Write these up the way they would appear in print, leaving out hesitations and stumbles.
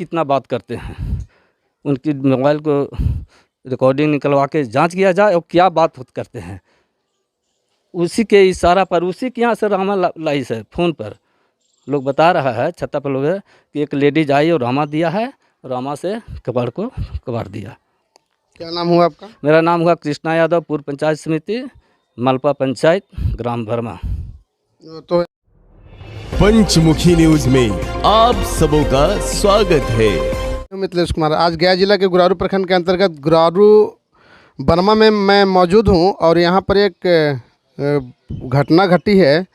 कितना बात करते हैं, उनकी मोबाइल को रिकॉर्डिंग निकलवा के जांच किया जाए और क्या बात करते हैं। उसी के इशारा पर, उसी के यहाँ से रामा लाई है फ़ोन पर लोग बता रहा है, छत्ता पर लोग है कि एक लेडीज आई और रामा दिया है, रामा से कबाड़ को कबाड़ दिया। क्या नाम हुआ आपका? मेरा नाम हुआ कृष्णा यादव, पूर्व पंचायत समिति मलपा पंचायत ग्राम भरमा। तो पंचमुखी न्यूज में आप सबों का स्वागत है। मिथिलेश कुमार, आज गया जिला के गुरारू प्रखंड के अंतर्गत गुरारू बर्मा में मैं मौजूद हूं और यहां पर एक घटना घटी है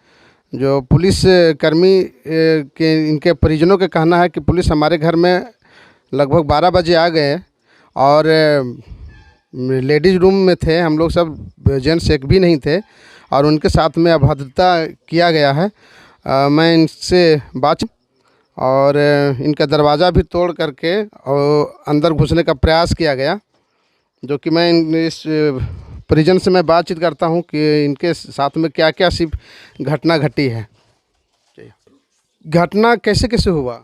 जो पुलिस कर्मी के इनके परिजनों का कहना है कि पुलिस हमारे घर में लगभग 12 बजे आ गए और लेडीज़ रूम में थे, हम लोग सब जेंट्स एक भी नहीं थे और उनके साथ में अभद्रता किया गया है। मैं इनसे बात और इनका दरवाज़ा भी तोड़ करके और अंदर घुसने का प्रयास किया गया, जो कि मैं इस परिजन से मैं बातचीत करता हूं कि इनके साथ में क्या क्या सिर्फ घटना घटी है। घटना कैसे कैसे हुआ?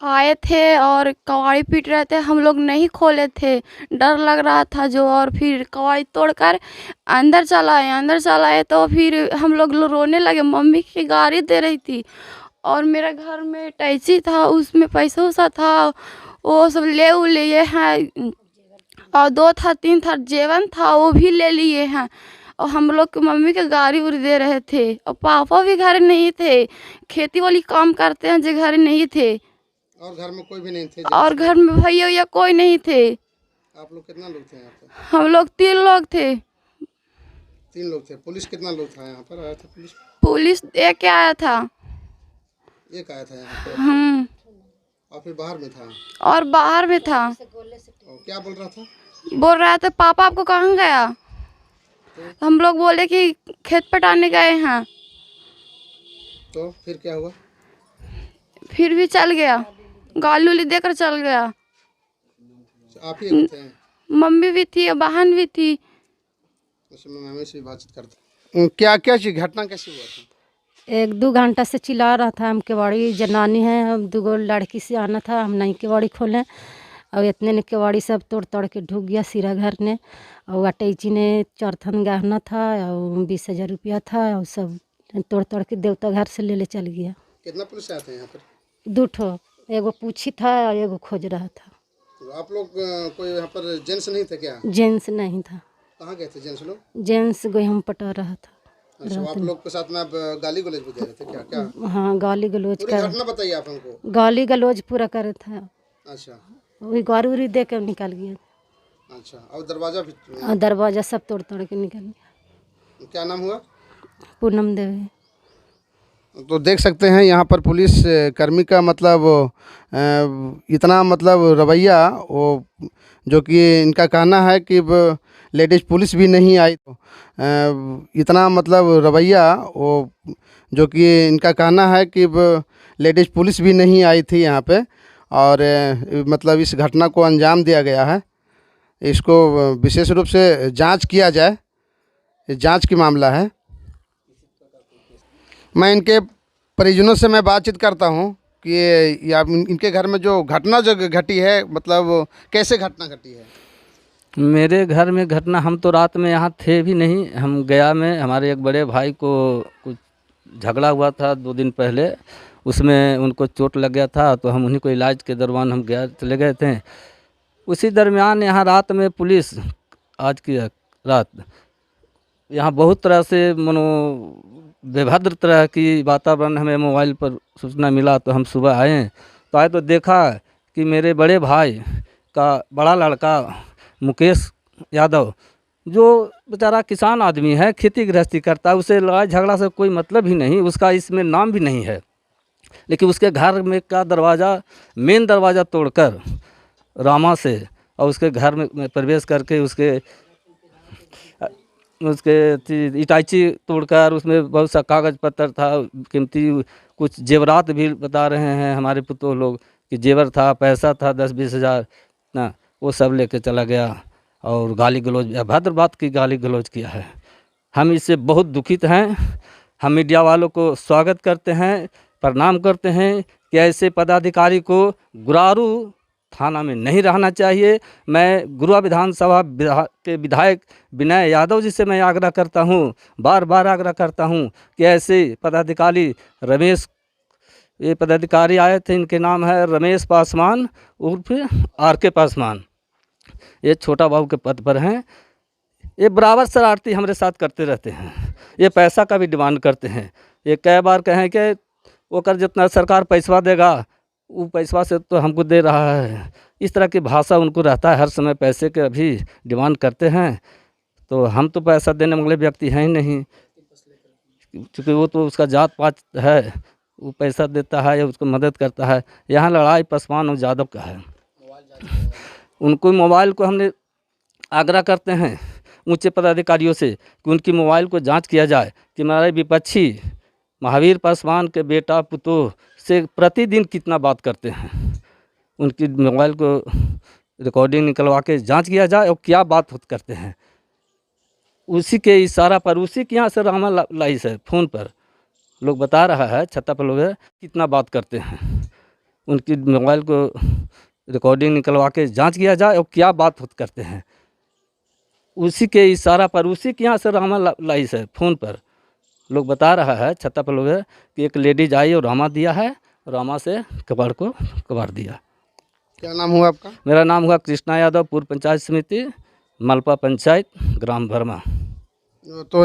आए थे और कबाड़ी पीट रहे थे, हम लोग नहीं खोले थे, डर लग रहा था जो, और फिर कबाड़ी तोड़कर अंदर चला आए तो फिर हम लोग रोने लगे। मम्मी की गाड़ी दे रही थी और मेरे घर में टैची था, उसमें पैसा वैसा था, वो सब ले लिए हैं और 2 था 3 था जेवन था, वो भी ले लिए हैं। और हम लोग की मम्मी के गाड़ी उड़ी दे रहे थे और पापा भी घर नहीं थे, खेती वाली काम करते हैं जो घर नहीं थे। और घर में कोई भी नहीं थे? और घर में भैया कोई नहीं थे। आप लोग कितना लोग थे यहाँ पर? हम लोग 3 लोग थे। 3 लोग थे। पुलिस कितना लोग था यहाँ पर? आया था पुलिस? पुलिस एक आया था। एक आया था यहाँ पर? और फिर बाहर में था? और बाहर में था। और क्या बोल रहा था? बोल रहा था पापा आपको कहाँ गया? हम लोग बोले कि खेत पटाने गए हैं। तो फिर क्या हुआ? फिर भी चल गया, गाली उली देकर चल गया। आप ही थे? मम्मी भी थी और बहन भी थी। मम्मी से बातचीत करते। क्या क्या चीज घटना कैसे हुआ था? 1-2 घंटा से चिल्ला रहा था, हम केवाड़ी जनानी हैं, हम 2 लड़की से आना था, हम नहीं केवाड़ी खोलें और इतने ने केवाड़ी सब तोड़ तोड़ के ढूक गया सिरा घर ने। और अटैची ने 4 थन गहना था और 20,000 रुपया था और सब तोड़ तोड़ के देवता घर से ले चल गया। कितना पुलिस आया था यहाँ पर? 2 ठो, एगो पूछी था और एगो खोज रहा था। तो आप लोग कोई यहाँ पर जेंट्स नहीं थे क्या? जेंट्स नहीं था। कहाँ गए थे जेंट्स लोग? जेंट्स गेहूँ पटा रहा था। अच्छा, आप लोग के साथ में आप गाली गलौज भी दे रहे थे क्या? क्या? हाँ, गाली गलौज पूरी घटना बताइए आप हमको। गाली गलौज पूरा करे था। अच्छा, वही गाड़ी उड़ी दे के निकल गया। अच्छा, और दरवाजा भी? और दरवाजा सब तोड़ तोड़ के निकल गया। क्या नाम हुआ? पूनम देवी। तो देख सकते हैं यहाँ पर पुलिस कर्मी का मतलब इतना मतलब रवैया, वो जो कि इनका कहना है कि लेडीज़ पुलिस भी नहीं आई, तो इतना मतलब रवैया, वो जो कि इनका कहना है कि लेडीज़ पुलिस भी नहीं आई थी यहाँ पे और मतलब इस घटना को अंजाम दिया गया है। इसको विशेष रूप से जांच किया जाए, जांच की मामला है। मैं इनके परिजनों से मैं बातचीत करता हूं कि या इनके घर में जो घटना जो घटी है, मतलब कैसे घटना घटी है? मेरे घर में घटना, हम तो रात में यहाँ थे भी नहीं, हम गया में हमारे एक बड़े भाई को कुछ झगड़ा हुआ था 2 दिन पहले, उसमें उनको चोट लग गया था, तो हम उन्हीं को इलाज के दौरान हम चले गए थे। उसी दरमियान यहाँ रात में पुलिस, आज की रात यहाँ बहुत तरह से बेभद्र तरह की वातावरण, हमें मोबाइल पर सूचना मिला तो हम सुबह आए, तो आए तो देखा कि मेरे बड़े भाई का बड़ा लड़का मुकेश यादव, जो बेचारा किसान आदमी है, खेती गृहस्थी करता है, उसे लड़ाई झगड़ा से कोई मतलब ही नहीं, उसका इसमें नाम भी नहीं है, लेकिन उसके घर में का दरवाज़ा, मेन दरवाज़ा तोड़कर रामा से और उसके घर में प्रवेश करके उसके इटाची तोड़कर उसमें बहुत सा कागज़ पत्तर था, कीमती कुछ जेवरात भी बता रहे हैं हमारे पुतोह लोग कि जेवर था, पैसा था 10-20 हज़ार ना, वो सब लेके चला गया और गाली गलौज, अभद्र बात की गाली गलौज किया है। हम इससे बहुत दुखित हैं। हम मीडिया वालों को स्वागत करते हैं, प्रणाम करते हैं कि ऐसे पदाधिकारी को गुरारू थाना में नहीं रहना चाहिए। मैं गुरुआ विधानसभा के विधायक विनय यादव जी से मैं आग्रह करता हूँ, बार बार आग्रह करता हूँ कि ऐसे पदाधिकारी रमेश, ये पदाधिकारी आए थे, इनके नाम है रमेश पासवान उर्फ RK पासवान, ये छोटा बाबू के पद पर हैं। ये बराबर शरारती हमारे साथ करते रहते हैं, ये पैसा का भी डिमांड करते हैं। ये कई बार कहें कि वो कर जितना सरकार पैसा देगा वो पैसा से तो हमको दे रहा है, इस तरह की भाषा उनको रहता है, हर समय पैसे के अभी डिमांड करते हैं। तो हम तो पैसा देने वाले व्यक्ति हैं ही नहीं, क्योंकि वो तो उसका जात पात है, वो पैसा देता है या उसको मदद करता है। यहाँ लड़ाई पासवान और यादव का है। उनको मोबाइल को हमने आग्रह करते हैं ऊंचे पदाधिकारियों से कि उनकी मोबाइल को जांच किया जाए कि हमारे विपक्षी महावीर पासवान के बेटा पुतोह से प्रतिदिन कितना बात करते हैं। उनकी मोबाइल को रिकॉर्डिंग निकलवा के जांच किया जाए और क्या बात करते हैं। उसी के इशारा पर, उसी के यहाँ से रामा लाइस है, फ़ोन पर लोग बता रहा है, छत्ता पर लोग है, कितना बात करते हैं। उनकी मोबाइल को रिकॉर्डिंग निकलवा के जांच किया जाए और क्या बात करते हैं। उसी के इशारा पर, उसी के यहाँ से रामा लाइस है, फ़ोन पर लोग बता रहा है, छत्ता पर लोग है, कि एक लेडीज आई और रामा दिया है, रामा से कबाड़ को कबाड़ दिया। क्या नाम हुआ आपका? मेरा नाम हुआ कृष्णा यादव, पूर्व पंचायत समिति, मलपा पंचायत, ग्राम भरमा। तो